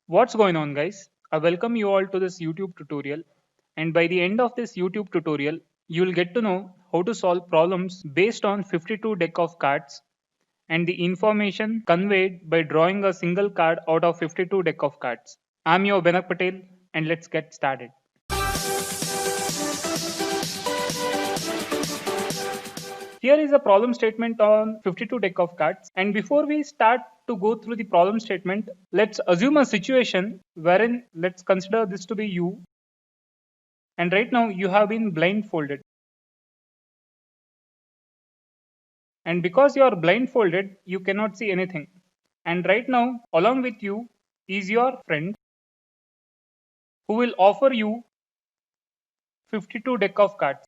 What's going on, guys? I welcome you all to this YouTube tutorial, and by the end of this YouTube tutorial you'll get to know how to solve problems based on 52 deck of cards and the information conveyed by drawing a single card out of 52 deck of cards. I'm your Benak Patel, and let's get started. Here is a problem statement on 52 deck of cards, and before we start to go through the problem statement, let's assume a situation wherein let's consider this to be you, and right now you have been blindfolded, and because you are blindfolded you cannot see anything, and right now along with you is your friend who will offer you 52 deck of cards,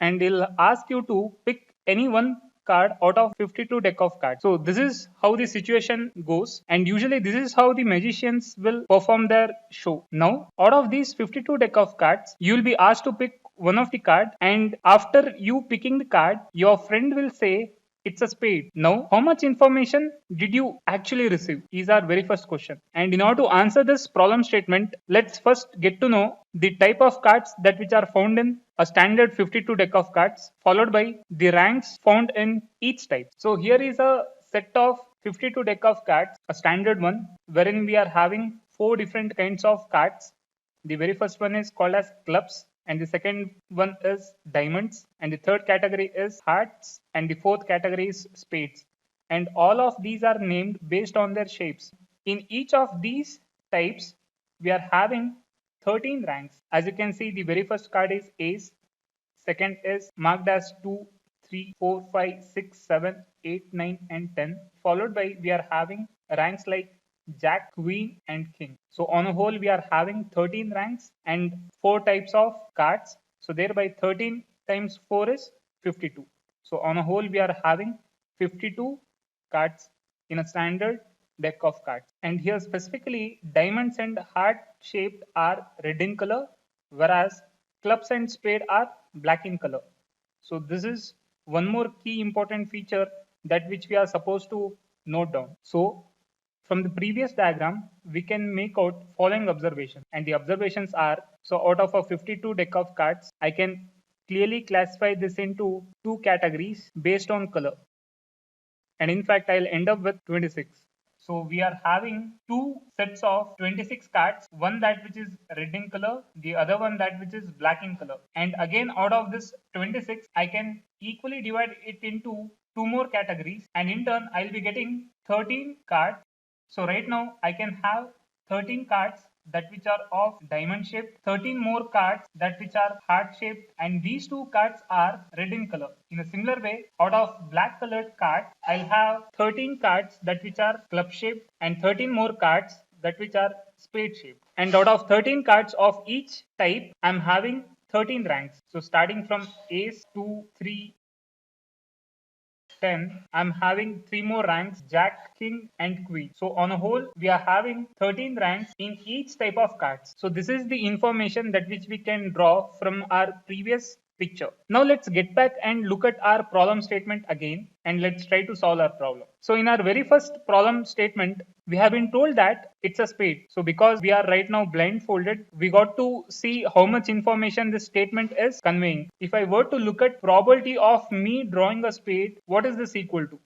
and he'll ask you to pick any one card out of 52 deck of cards. So this is how the situation goes, and usually this is how the magicians will perform their show. Now out of these 52 deck of cards you will be asked to pick one of the card, and after you picking the card your friend will say it's a spade. Now, how much information did you actually receive? Is our very first question. And in order to answer this problem statement, let's first get to know the type of cards that which are found in a standard 52 deck of cards, followed by the ranks found in each type. So here is a set of 52 deck of cards, a standard one, wherein we are having 4 different kinds of cards. The very first one is called as clubs, and the second one is diamonds, and the third category is hearts, and the fourth category is spades. And all of these are named based on their shapes. In each of these types, we are having 13 ranks. As you can see, the very first card is ace, second is marked as 2, 3, 4, 5, 6, 7, 8, 9, and 10, followed by we are having ranks like Jack, Queen, and King. So on a whole, we are having 13 ranks and 4 types of cards. So thereby 13 times 4 is 52. So on a whole, we are having 52 cards in a standard deck of cards. And here specifically, diamonds and heart shaped are red in color, whereas clubs and spade are black in color. So this is one more key important feature that which we are supposed to note down. So from the previous diagram, we can make out following observation, and the observations are, so out of a 52 deck of cards, I can clearly classify this into 2 categories based on color, and in fact I'll end up with 26. So we are having 2 sets of 26 cards, one that which is red in color, the other one that which is black in color. And again out of this 26, I can equally divide it into 2 more categories, and in turn I'll be getting 13 cards. So right now I can have 13 cards that which are of diamond shaped, 13 more cards that which are heart shaped, and these 2 cards are red in color. In a similar way, out of black colored cards, I'll have 13 cards that which are club shaped and 13 more cards that which are spade shaped. And out of 13 cards of each type, I'm having 13 ranks. So starting from ace, 2, 3, 10, I'm having 3 more ranks, Jack, King, and Queen. So on a whole, we are having 13 ranks in each type of cards. So this is the information that which we can draw from our previous picture. Now let's get back and look at our problem statement again, and let's try to solve our problem. So in our very first problem statement, we have been told that it's a spade. So because we are right now blindfolded, we got to see how much information this statement is conveying. If I were to look at probability of me drawing a spade, what is this equal to?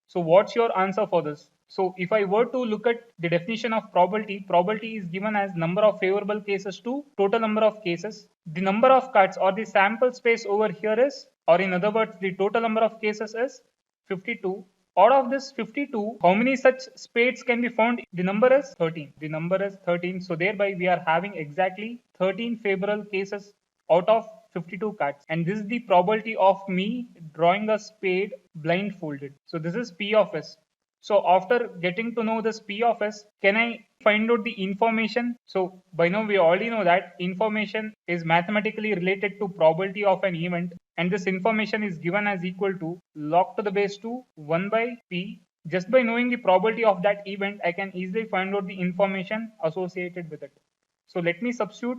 So what's your answer for this? So if I were to look at the definition of probability, probability is given as number of favorable cases to total number of cases. The number of cards or the sample space over here is, or in other words, the total number of cases is 52. Out of this 52, how many such spades can be found? The number is 13. The number is 13. So thereby we are having exactly 13 favorable cases out of 52 cards, and this is the probability of me drawing a spade blindfolded. So this is P of S. So after getting to know this P of S, can I find out the information? So by now we already know that information is mathematically related to probability of an event, and this information is given as equal to log to the base 2 1 by P. Just by knowing the probability of that event, I can easily find out the information associated with it. So let me substitute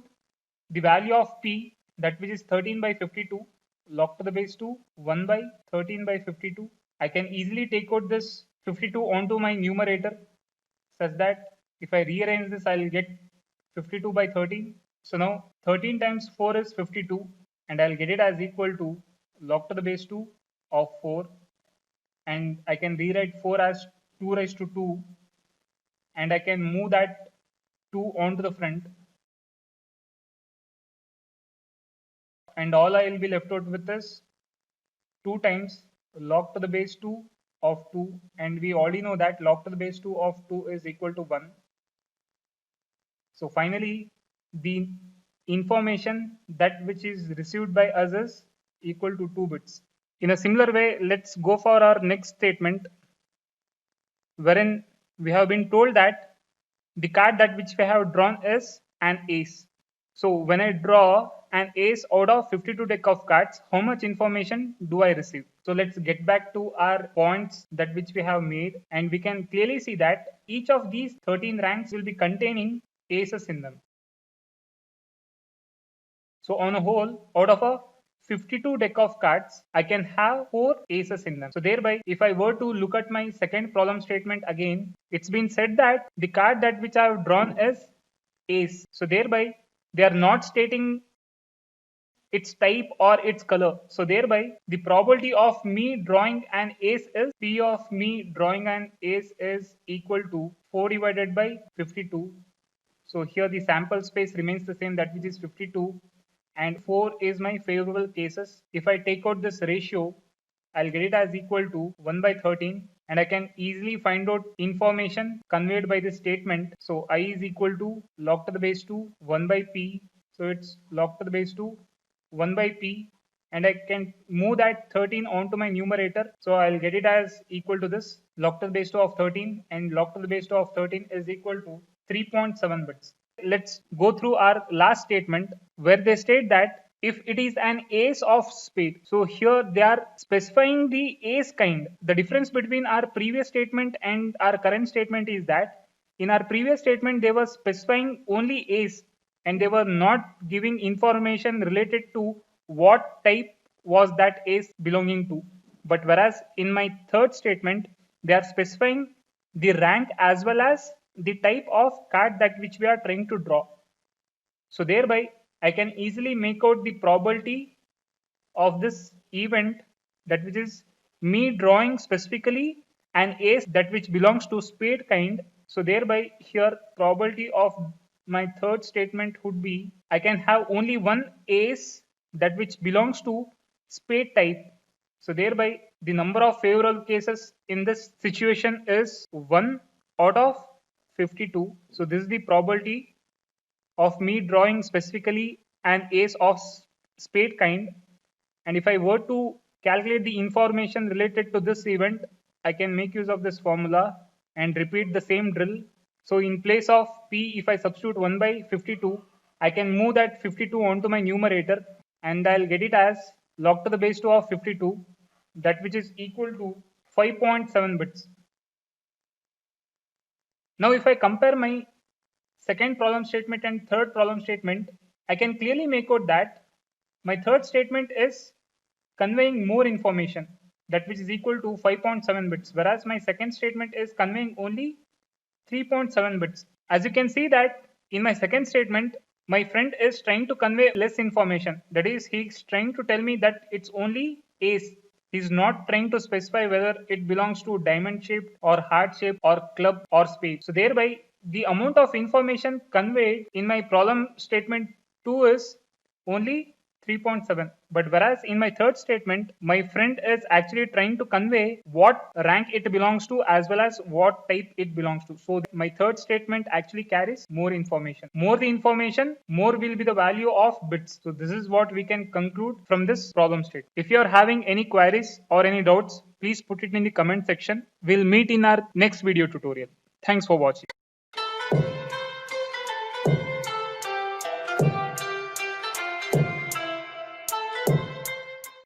the value of P, that which is 13 by 52, log to the base 2 1 by 13 by 52. I can easily take out this 52 onto my numerator such that if I rearrange this, I'll get 52 by 13. So now 13 times 4 is 52, and I'll get it as equal to log to the base 2 of 4, and I can rewrite 4 as 2 raised to 2, and I can move that 2 onto the front, and all I will be left out with is 2 times log to the base 2 of 2, and we already know that log to the base 2 of 2 is equal to 1. So finally, the information that which is received by us is equal to 2 bits. In a similar way, let's go for our next statement, wherein we have been told that the card that which we have drawn is an ace. So when I draw an ace out of 52 deck of cards, how much information do I receive? So let's get back to our points that which we have made, and we can clearly see that each of these 13 ranks will be containing aces in them. So on a whole, out of a 52 deck of cards, I can have 4 aces in them. So thereby, if I were to look at my second problem statement again, it's been said that the card that which I have drawn is ace. So thereby, they are not stating its type or its color. So thereby, the probability of me drawing an ace is P of me drawing an ace is equal to 4 divided by 52. So here the sample space remains the same, that which is 52, and 4 is my favorable cases. If I take out this ratio, I'll get it as equal to 1 by 13, and I can easily find out information conveyed by this statement. So I is equal to log to the base 2 1 by p. So it's log to the base 2 1 by p, and I can move that 13 onto my numerator. So I'll get it as equal to this log to the base 2 of 13, and log to the base 2 of 13 is equal to 3.7 bits. Let's go through our last statement, where they state that if it is an ace of spade. So here they are specifying the ace kind. The difference between our previous statement and our current statement is that in our previous statement they were specifying only ace, and they were not giving information related to what type was that ace belonging to. But whereas in my third statement, they are specifying the rank as well as the type of card that which we are trying to draw. So thereby, I can easily make out the probability of this event, that which is me drawing specifically an ace that which belongs to spade kind. So thereby, here probability of my third statement would be I can have only one ace that which belongs to spade type. So thereby, the number of favorable cases in this situation is 1 out of 52. So this is the probability of me drawing specifically an ace of spade kind. And if I were to calculate the information related to this event, I can make use of this formula and repeat the same drill. So in place of P, if I substitute 1 by 52, I can move that 52 onto my numerator, and I'll get it as log to the base 2 of 52, that which is equal to 5.7 bits. Now if I compare my second problem statement and third problem statement, I can clearly make out that my third statement is conveying more information, that which is equal to 5.7 bits, whereas my second statement is conveying only 3.7 bits. As you can see that in my second statement, my friend is trying to convey less information. That is, he's trying to tell me that it's only ace. He's not trying to specify whether it belongs to diamond shaped or heart shaped or club or spade. So thereby, the amount of information conveyed in my problem statement 2 is only 3.7. But whereas in my third statement, my friend is actually trying to convey what rank it belongs to as well as what type it belongs to. So my third statement actually carries more information. More the information, more will be the value of bits. So this is what we can conclude from this problem statement. If you are having any queries or any doubts, please put it in the comment section. We'll meet in our next video tutorial. Thanks for watching.